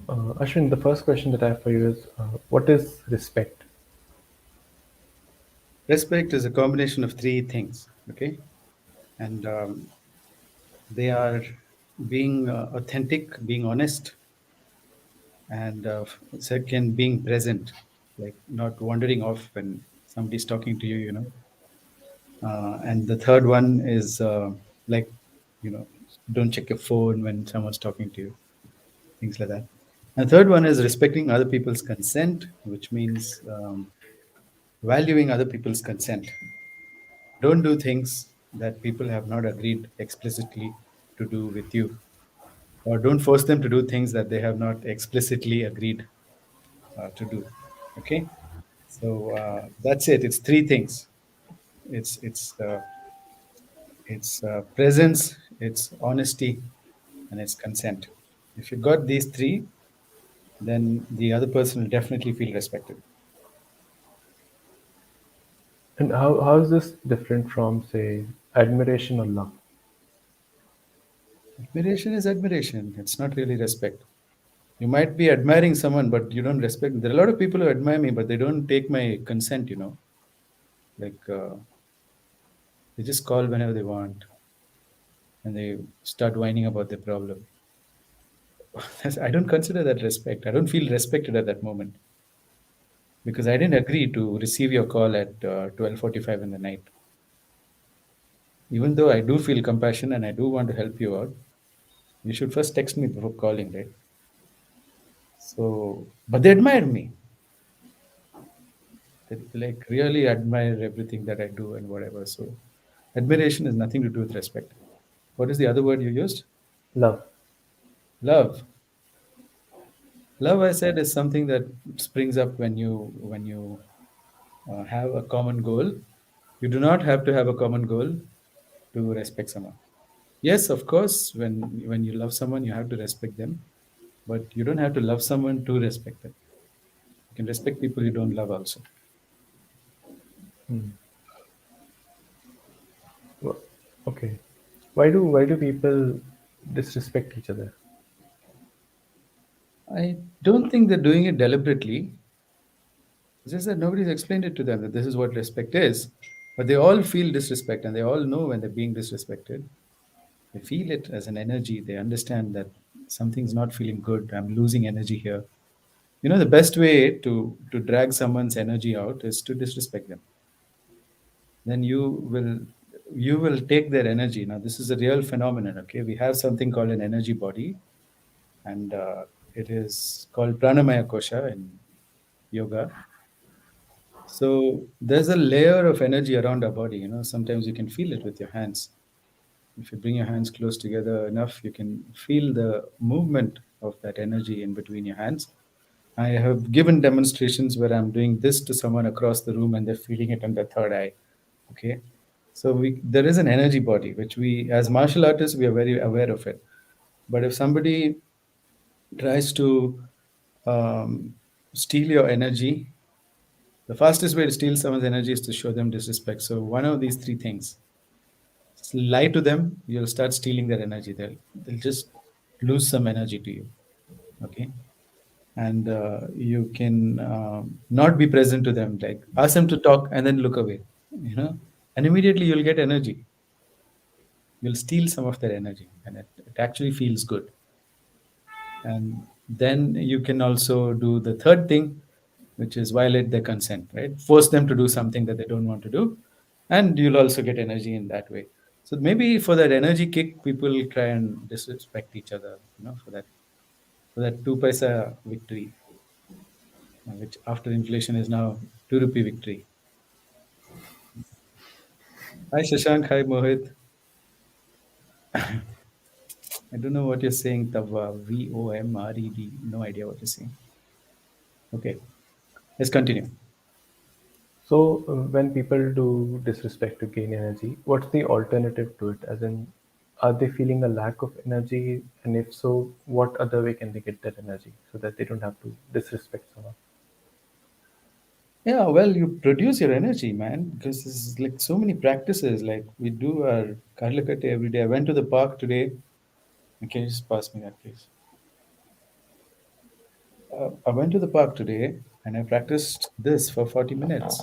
Ashwin, the first question that I have for you is what is respect? Respect is a combination of three things, okay? And they are being authentic, being honest, and second, being present, like not wandering off when somebody's talking to you, and the third one is like, you know, don't check your phone when someone's talking to you, things like that. And third one is respecting other people's consent, which means valuing other people's consent. Don't do things that people have not agreed explicitly to do with you, or don't force them to do things that they have not explicitly agreed to do. Okay, so that's it. It's three things. It's presence, it's honesty, and it's consent. If you got these three, then the other person will definitely feel respected. And how is this different from, say, admiration or love? Admiration is admiration. It's not really respect. You might be admiring someone, but you don't respect. There are a lot of people who admire me, but they don't take my consent. Like they just call whenever they want, and they start whining about their problem. I don't consider that respect. I don't feel respected at that moment because I didn't agree to receive your call at 12:45 in the night. Even though I do feel compassion and I do want to help you out, you should first text me before calling, right? So, but they admire me. They like really admire everything that I do and whatever. So, admiration has nothing to do with respect. What is the other word you used? Love. Love. Love, I said, is something that springs up when you have a common goal. You do not have to have a common goal to respect someone. Yes, of course, when you love someone, you have to respect them, but you don't have to love someone to respect them. You can respect people you don't love also. Hmm. Wha- Okay. Why do people disrespect each other? I don't think they're doing it deliberately. It's just that nobody's explained it to them that this is what respect is. But they all feel disrespect and they all know when they're being disrespected. They feel it as an energy. They understand that something's not feeling good. I'm losing energy here. The best way to drag someone's energy out is to disrespect them. Then you will take their energy. Now this is a real phenomenon. Okay, we have something called an energy body, and it is called pranamaya kosha in yoga. So there's a layer of energy around our body. Sometimes you can feel it with your hands. If you bring your hands close together enough, you can feel the movement of that energy in between your hands. I have given demonstrations where I'm doing this to someone across the room and they're feeling it on their third eye. Okay. So there is an energy body which we, as martial artists, we are very aware of it. But if somebody tries to um, steal your energy, the fastest way to steal someone's energy is to show them disrespect. So one of these three things: lie to them, you'll start stealing their energy. They'll just lose some energy to you. Okay, and you can not be present to them. Like ask them to talk and then look away. And immediately you'll get energy. You'll steal some of their energy, and it actually feels good. And then you can also do the third thing, which is violate their consent, right? Force them to do something that they don't want to do, and you'll also get energy in that way. So maybe for that energy kick, people try and disrespect each other, for that 2 paisa victory, which after inflation is now 2 rupee victory. Hi Shashank, hi Mohit. I don't know what you're saying, Tava, VOMRED. No idea what you're saying. Okay, let's continue. So when people do disrespect to gain energy, what's the alternative to it? As in, are they feeling a lack of energy? And if so, what other way can they get that energy so that they don't have to disrespect someone? Yeah, well, you produce your energy, man, because there's like so many practices. Like we do our Karlakate every day. I went to the park today. Can you just pass me that, please? I went to the park today and I practiced this for 40 minutes.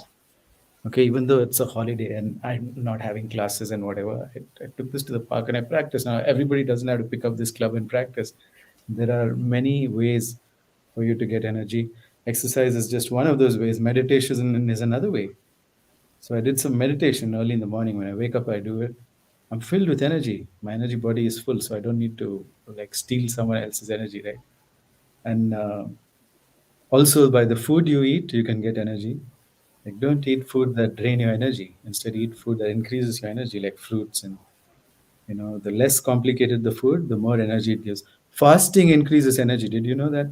Okay, even though it's a holiday and I'm not having classes and whatever, I took this to the park and I practiced. Now, everybody doesn't have to pick up this club and practice. There are many ways for you to get energy. Exercise is just one of those ways. Meditation is another way. So I did some meditation early in the morning. When I wake up, I do it. I'm filled with energy. My energy body is full, so I don't need to like steal someone else's energy, right? And also, by the food you eat, you can get energy. Like, don't eat food that drain your energy. Instead, eat food that increases your energy, like fruits. And the less complicated the food, the more energy it gives. Fasting increases energy. Did you know that?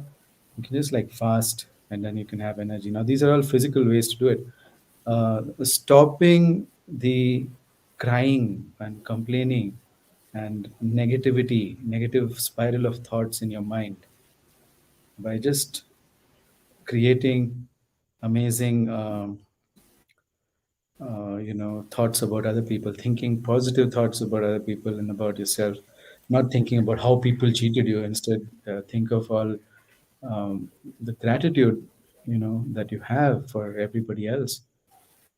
You can just like fast, and then you can have energy. Now, these are all physical ways to do it. Stopping the crying and complaining and negative spiral of thoughts in your mind by just creating amazing thoughts about other people, thinking positive thoughts about other people and about yourself, not thinking about how people cheated you. Instead, think of all the gratitude that you have for everybody else.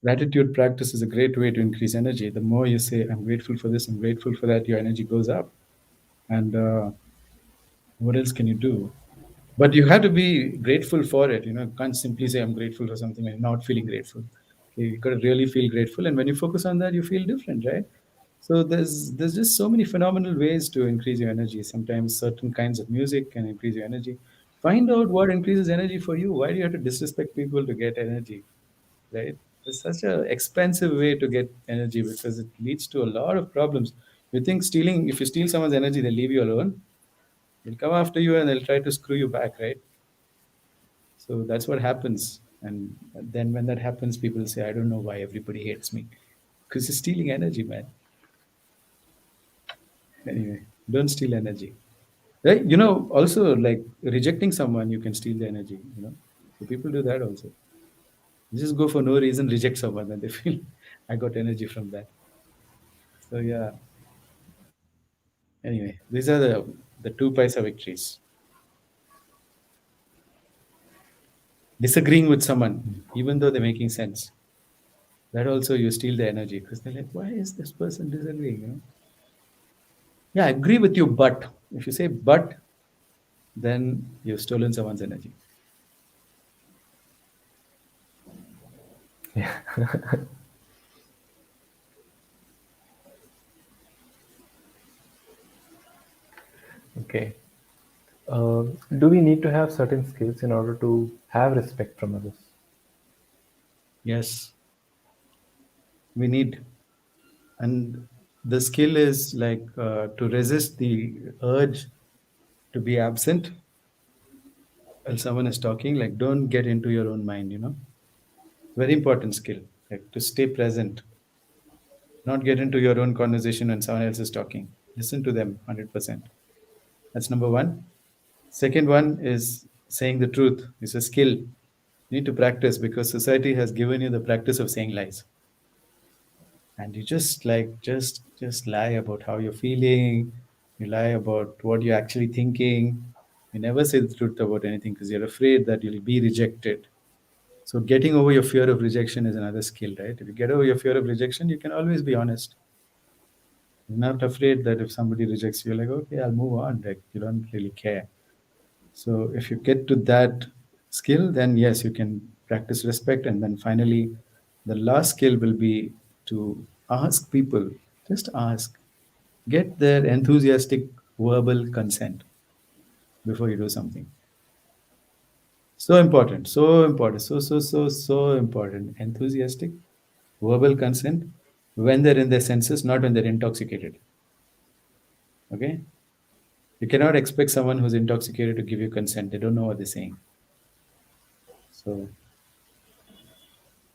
Gratitude practice is a great way to increase energy. The more you say, I'm grateful for this, I'm grateful for that, your energy goes up. And what else can you do? But you have to be grateful for it. You can't simply say, I'm grateful for something and not feeling grateful. Okay, you got to really feel grateful. And when you focus on that, you feel different, right? So there's just so many phenomenal ways to increase your energy. Sometimes certain kinds of music can increase your energy. Find out what increases energy for you. Why do you have to disrespect people to get energy? Right? It's such an expensive way to get energy because it leads to a lot of problems. You think stealing, if you steal someone's energy, they leave you alone. They'll come after you and they'll try to screw you back, right? So that's what happens. And then when that happens, people say, I don't know why everybody hates me. Because you're stealing energy, man. Anyway, don't steal energy. Right? Also like rejecting someone, you can steal the energy. So people do that also. You just go for no reason, reject someone, and they feel I got energy from that. So yeah. Anyway, these are the two paisa victories. Disagreeing with someone, even though they're making sense. That also you steal the energy because they're like, why is this person disagreeing? Yeah, I agree with you, but if you say but, then you've stolen someone's energy. Okay. Do we need to have certain skills in order to have respect from others? Yes, we need. And the skill is like to resist the urge to be absent while someone is talking. Like, don't get into your own mind. Very important skill, like to stay present, not get into your own conversation when someone else is talking. Listen to them 100%. That's number one. Second one is saying the truth. It's a skill. You need to practice because society has given you the practice of saying lies. And you just lie about how you're feeling. You lie about what you're actually thinking. You never say the truth about anything because you're afraid that you'll be rejected. So getting over your fear of rejection is another skill, right? If you get over your fear of rejection, you can always be honest. You're not afraid that if somebody rejects you, you're like, okay, I'll move on. Like you don't really care. So if you get to that skill, then yes, you can practice respect. And then finally, the last skill will be to ask people, just ask, get their enthusiastic verbal consent before you do something. So important, so important. Enthusiastic verbal consent when they're in their senses, not when they're intoxicated. Okay? You cannot expect someone who's intoxicated to give you consent. They don't know what they're saying. So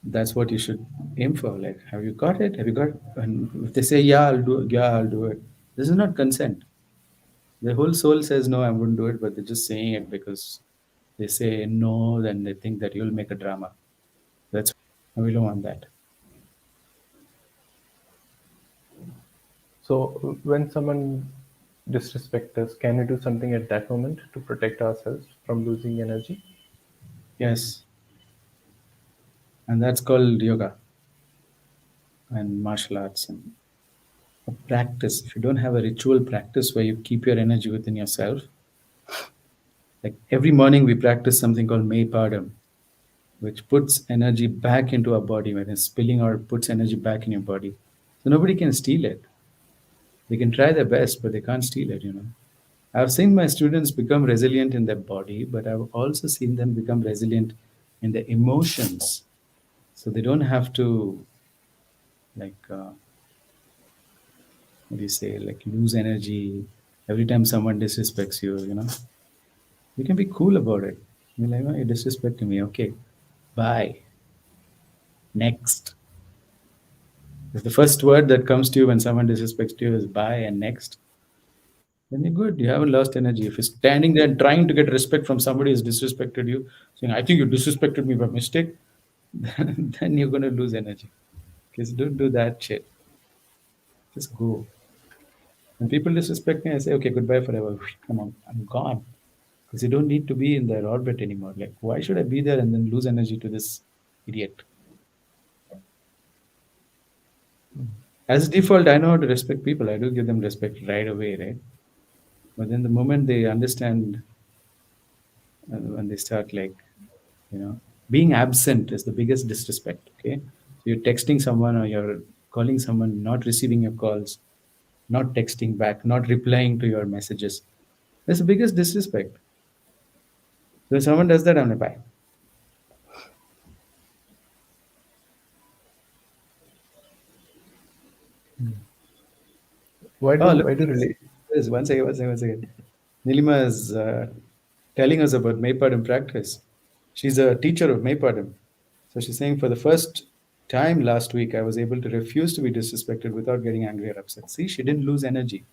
that's what you should aim for. Like, have you got it? Have you got? And if they say, "Yeah, I'll do it," yeah, I'll do it. This is not consent. The whole soul says, "No, I wouldn't do it," but they're just saying it because they say no, then they think that you'll make a drama. That's we don't want that. So when someone disrespect us, can we do something at that moment to protect ourselves from losing energy? Yes, and that's called yoga and martial arts and a practice. If you don't have a ritual practice where you keep your energy within yourself, like every morning we practice something called May Padam, which puts energy back into our body when it's spilling or puts energy back in your body. So nobody can steal it. They can try their best, but they can't steal it, you know. I've seen my students become resilient in their body, but I've also seen them become resilient in their emotions. So they don't have to, like, what do you say, like lose energy every time someone disrespects you, you know. You can be cool about it. You're like, oh, you're disrespecting me. Okay, bye. Next. If the first word that comes to you when someone disrespects you is bye and next, then you're good. You haven't lost energy. If you're standing there and trying to get respect from somebody who's disrespected you, saying, I think you disrespected me by mistake, then you're going to lose energy. Because don't do that shit. Just go. When people disrespect me, I say, okay, goodbye forever. Come on, I'm gone. Because you don't need to be in their orbit anymore. Like, why should I be there and then lose energy to this idiot? As default, I know how to respect people. I do give them respect right away, right? But then the moment they understand, when they start like, you know, being absent is the biggest disrespect. Okay, so you're texting someone or you're calling someone, not receiving your calls, not texting back, not replying to your messages. That's the biggest disrespect. So if someone does that, I'm like, bye. Why Oh, do look why at do this. relate? This. One second, one second, one second. Nilima is telling us about Maypadam practice. She's a teacher of Maypadam. So she's saying for the first time last week, I was able to refuse to be disrespected without getting angry or upset. See, she didn't lose energy.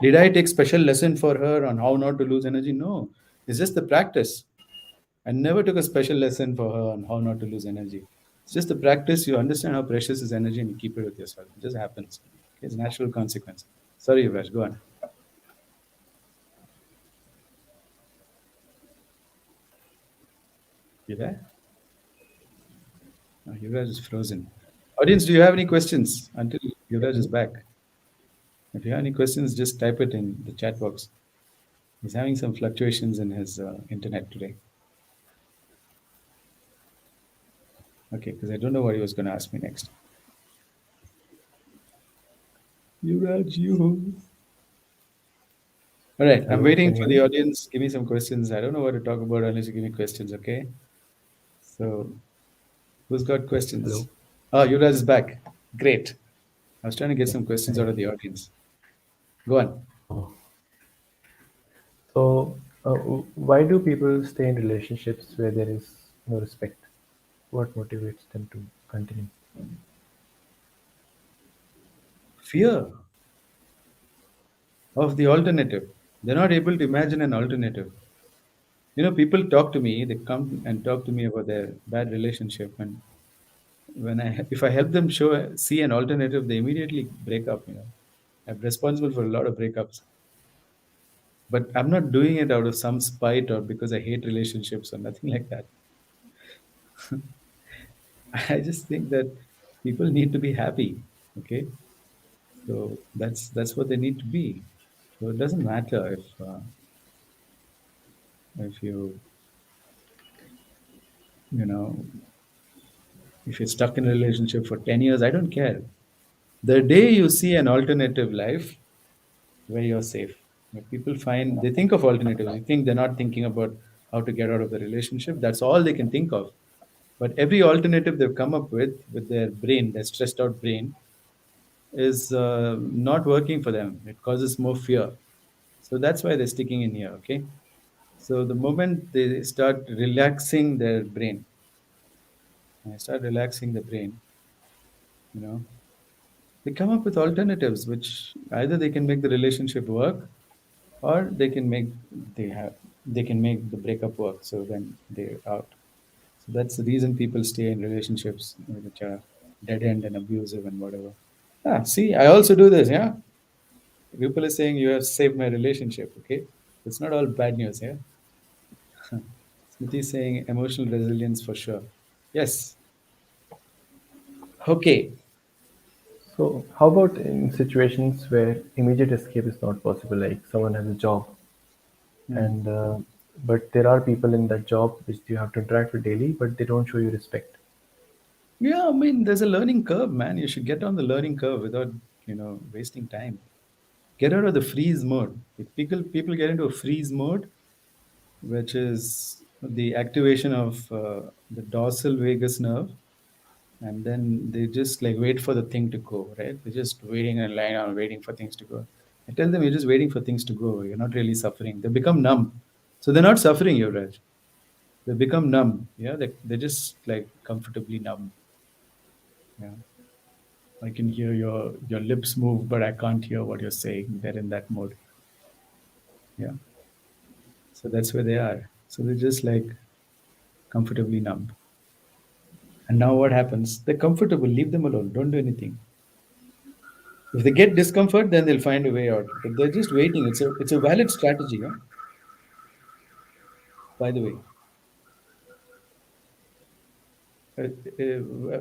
Did I take special lesson for her on how not to lose energy? No. It's just the practice. I never took a special lesson for her on how not to lose energy. It's just the practice. You understand how precious is energy and you keep it with yourself. It just happens. Okay, it's a natural consequence. Sorry, Yuvraj, go on. You there? No, Yuvraj is frozen. Audience, do you have any questions until Yuvraj is back? If you have any questions, just type it in the chat box. He's having some fluctuations in his internet today. Okay, because I don't know what he was going to ask me next. Yuvraj, you. All right, I'm Hello, waiting can you for hear the me? audience. Give me some questions. I don't know what to talk about unless you give me questions, okay? So, who's got questions? Hello. Oh, Yuvraj is back. Great. I was trying to get Yeah, some questions out thank of you. the audience. Go on. So, why do people stay in relationships where there is no respect? What motivates them to continue? Fear of the alternative. They're not able to imagine an alternative. You know, people talk to me, they come and talk to me about their bad relationship. And when if I help them see an alternative, they immediately break up, you know. I'm responsible for a lot of breakups. But I'm not doing it out of some spite or because I hate relationships or nothing like that. I just think that people need to be happy. Okay, so that's what they need to be. So it doesn't matter if you know if you're stuck in a relationship for 10 years. I don't care. The day you see an alternative life where you're safe, where people find they think of alternatives. You think they're not thinking about how to get out of the relationship. That's all they can think of. But every alternative they've come up with their brain, their stressed out brain, is not working for them. It causes more fear. So that's why they're sticking in here. Okay. So the moment they start relaxing their brain, when I start relaxing the brain, you know, they come up with alternatives, which either they can make the relationship work, or they have they can make the breakup work. So then they're out. So that's the reason people stay in relationships which are dead end and abusive and whatever. Ah, see, I also do this. Yeah, Rupal is saying you have saved my relationship. Okay, it's not all bad news. Yeah. Smriti is saying emotional resilience for sure. Yes. Okay. So, how about in situations where immediate escape is not possible, like someone has a job Hmm. and but there are people in that job which you have to interact with daily, but they don't show you respect. Yeah, I mean, there's a learning curve, man. You should get on the learning curve without, wasting time. Get out of the freeze mode. If people get into a freeze mode, which is the activation of the dorsal vagus nerve, and then they just like wait for the thing to go, right? They're just waiting in line on waiting for things to go. I tell them you're just waiting for things to go. You're not really suffering. They become numb. So they're not suffering, Yuvraj. They become numb. Yeah, they're just like comfortably numb. Yeah. I can hear your lips move, but I can't hear what you're saying. They're in that mode. Yeah. So that's where they are. So they're just like comfortably numb. And now what happens? They're comfortable. Leave them alone. Don't do anything. If they get discomfort, then they'll find a way out. But they're just waiting. It's a valid strategy. Huh? By the way,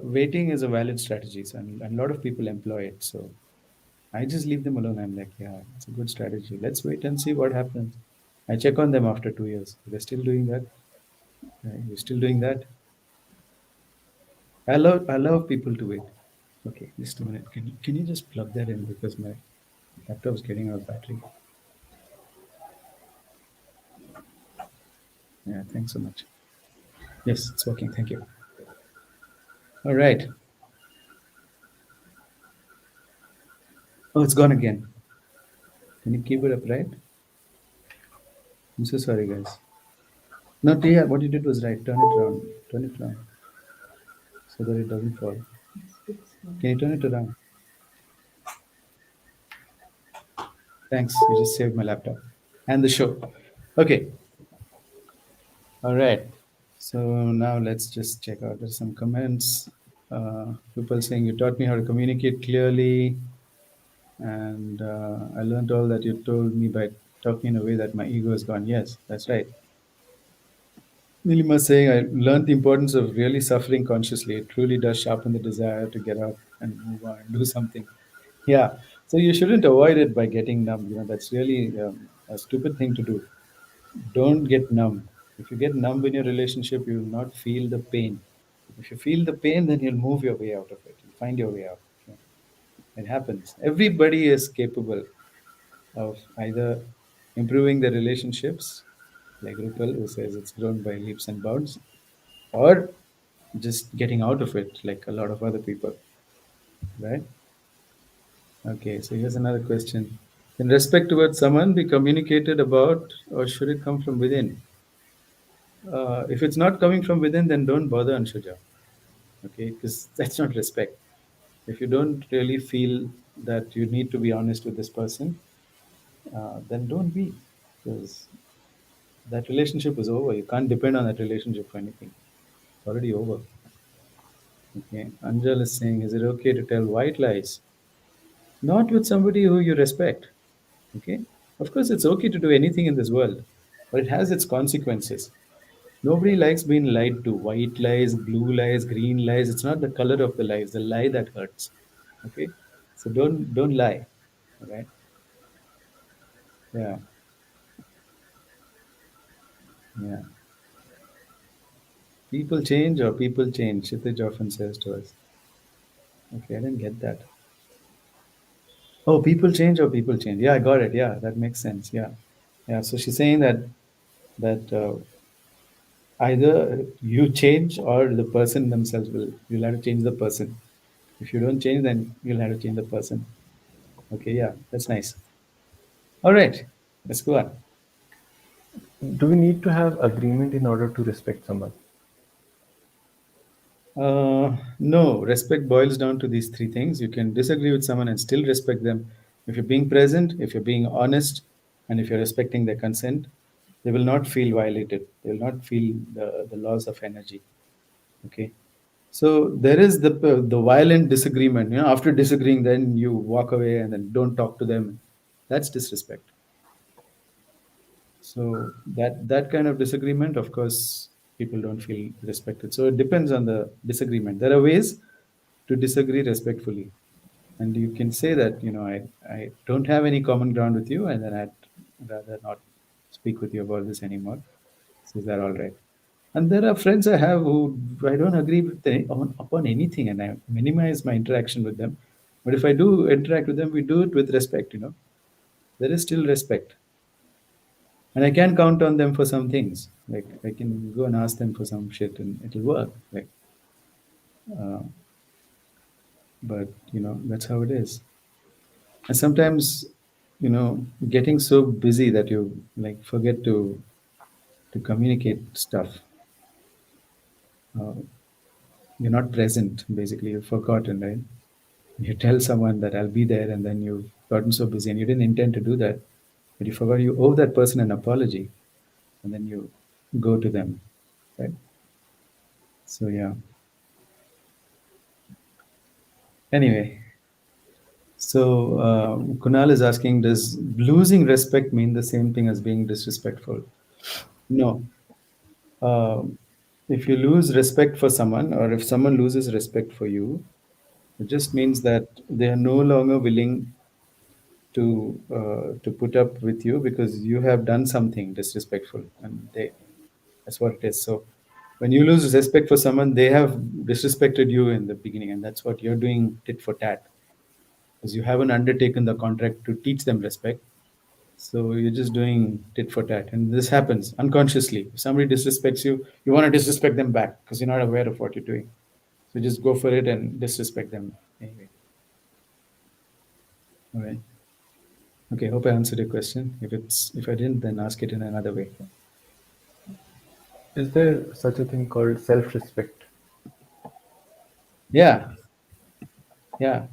waiting is a valid strategy, so, and a lot of people employ it. So I just leave them alone. I'm like, yeah, it's a good strategy. Let's wait and see what happens. I check on them after 2 years. They're still doing that. You're still doing that. I love people to wait. Okay, just a minute. Can you just plug that in because my laptop's getting out of battery. Yeah, thanks so much. Yes, it's working. Thank you. All right. Oh, it's gone again. Can you keep it upright? I'm so sorry, guys. No, Tia, what you did was right. Turn it around. Turn it around so that it doesn't fall. Can you turn it around? Thanks. You just saved my laptop and the show. Okay. All right. So now let's just check out. There's some comments. People saying you taught me how to communicate clearly, and I learned all that you told me by talking in a way that my ego is gone. Yes, that's right. Nilima saying I learned the importance of really suffering consciously. It truly does sharpen the desire to get up and move on and do something. Yeah. So you shouldn't avoid it by getting numb. That's really a stupid thing to do. Don't get numb. If you get numb in your relationship, you will not feel the pain. If you feel the pain, then you'll move your way out of it. You'll find your way out. Okay? It happens. Everybody is capable of either improving their relationships, like Rupal, who says it's grown by leaps and bounds, or just getting out of it, like a lot of other people, right? Okay, so here's another question. Can respect towards someone be communicated about, or should it come from within? If it's not coming from within, then don't bother, Anshuja. Okay, because that's not respect. If you don't really feel that you need to be honest with this person, then don't be, because that relationship is over. You can't depend on that relationship for anything. It's already over. Okay, Anjal is saying, is it okay to tell white lies? Not with somebody who you respect. Okay, of course, it's okay to do anything in this world, but it has its consequences. Nobody likes being lied to. White lies, blue lies, green lies. It's not the color of the lies, the lie that hurts. Okay, so don't lie. All right. Yeah. Yeah. People change or people change. Kshitij often says to us. Okay, I didn't get that. Oh, people change or people change. Yeah, I got it. Yeah, that makes sense. Yeah. Yeah. So she's saying that either you change or the person themselves will. You'll have to change the person. If you don't change, then you'll have to change the person. Okay. Yeah, that's nice. All right. Let's go on. Do we need to have agreement in order to respect someone? No, respect boils down to these three things. You can disagree with someone and still respect them. If you're being present, if you're being honest, and if you're respecting their consent, they will not feel violated. They will not feel the loss of energy. Okay. So there is the violent disagreement. After disagreeing, then you walk away and then don't talk to them. That's disrespect. So that kind of disagreement, of course, people don't feel respected. So it depends on the disagreement. There are ways to disagree respectfully, and you can say that, I don't have any common ground with you, and then I'd rather not speak with you about this anymore. So is that all right? And there are friends I have who I don't agree with upon anything, and I minimize my interaction with them. But if I do interact with them, we do it with respect. There is still respect, and I can count on them for some things. Like I can go and ask them for some shit, and it'll work. Like, uh, but that's how it is. And sometimes, getting so busy that you like forget to communicate stuff. Uh, you're not present. Basically, you've forgotten, right? You tell someone that I'll be there, and then you've gotten so busy, and you didn't intend to do that, but you forgot you owe that person an apology, and then you go to them, right? So yeah. Anyway, so Kunal is asking, does losing respect mean the same thing as being disrespectful? No. Um, if you lose respect for someone, or if someone loses respect for you, it just means that they are no longer willing to put up with you because you have done something disrespectful, and that's what it is. So when you lose respect for someone, they have disrespected you in the beginning, and that's what you're doing tit for tat, because you haven't undertaken the contract to teach them respect. So you're just doing tit for tat, and this happens unconsciously. If somebody disrespects you, you want to disrespect them back because you're not aware of what you're doing. So just go for it and disrespect them anyway. All right. Okay. Hope I answered your question. If I didn't, then ask it in another way. Is there such a thing called self-respect? Yeah. Yeah.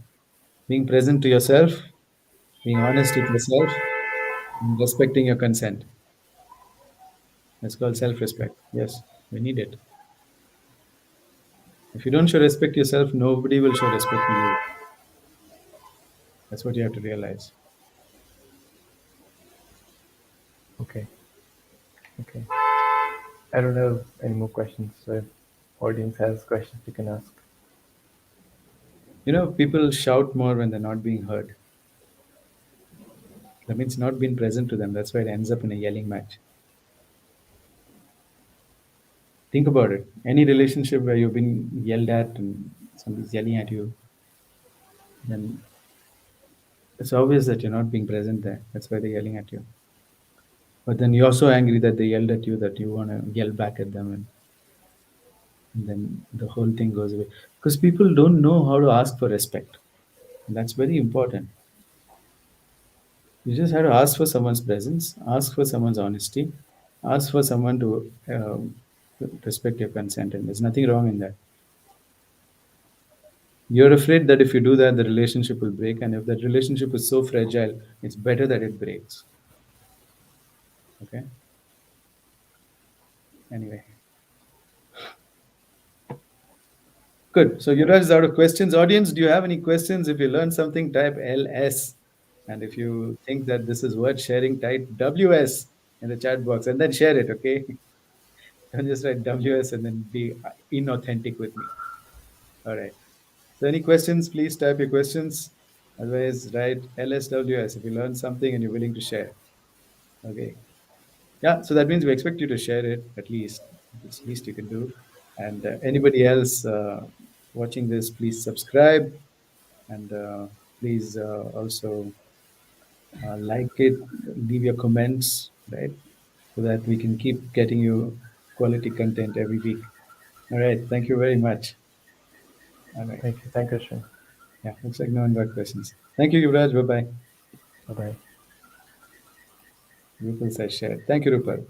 Being present to yourself, being honest with yourself, and respecting your consent. That's called self-respect. Yes, we need it. If you don't show respect to yourself, nobody will show respect to you. That's what you have to realize. Okay, okay. I don't have any more questions. So if audience has questions, you can ask. People shout more when they're not being heard. That means not being present to them. That's why it ends up in a yelling match. Think about it. Any relationship where you've been yelled at and somebody's yelling at you, then it's obvious that you're not being present there. That's why they're yelling at you. But then you're so angry that they yelled at you that you want to yell back at them, and then the whole thing goes away. Because people don't know how to ask for respect. And that's very important. You just have to ask for someone's presence, ask for someone's honesty, ask for someone to respect your consent, and there's nothing wrong in that. You're afraid that if you do that, the relationship will break, and if that relationship is so fragile, it's better that it breaks. Okay. Anyway, good. So Yuvraj is out of questions. Audience, do you have any questions? If you learned something, type LS. And if you think that this is worth sharing, type WS in the chat box and then share it, okay? Don't just write WS and then be inauthentic with me. All right. So any questions, please type your questions. Otherwise, write LSWS if you learned something and you're willing to share. Okay. Yeah, so that means we expect you to share it at least. It's least you can do. And anybody else watching this, please subscribe, and please also like it, leave your comments, right? So that we can keep getting you quality content every week. All right. Thank you very much. All right. Thank you. Thank you, Ashwin. Yeah. Looks like no one got questions. Thank you, Yuvraj. Bye bye. Bye bye. Rupal says share. Thank you, Rupal.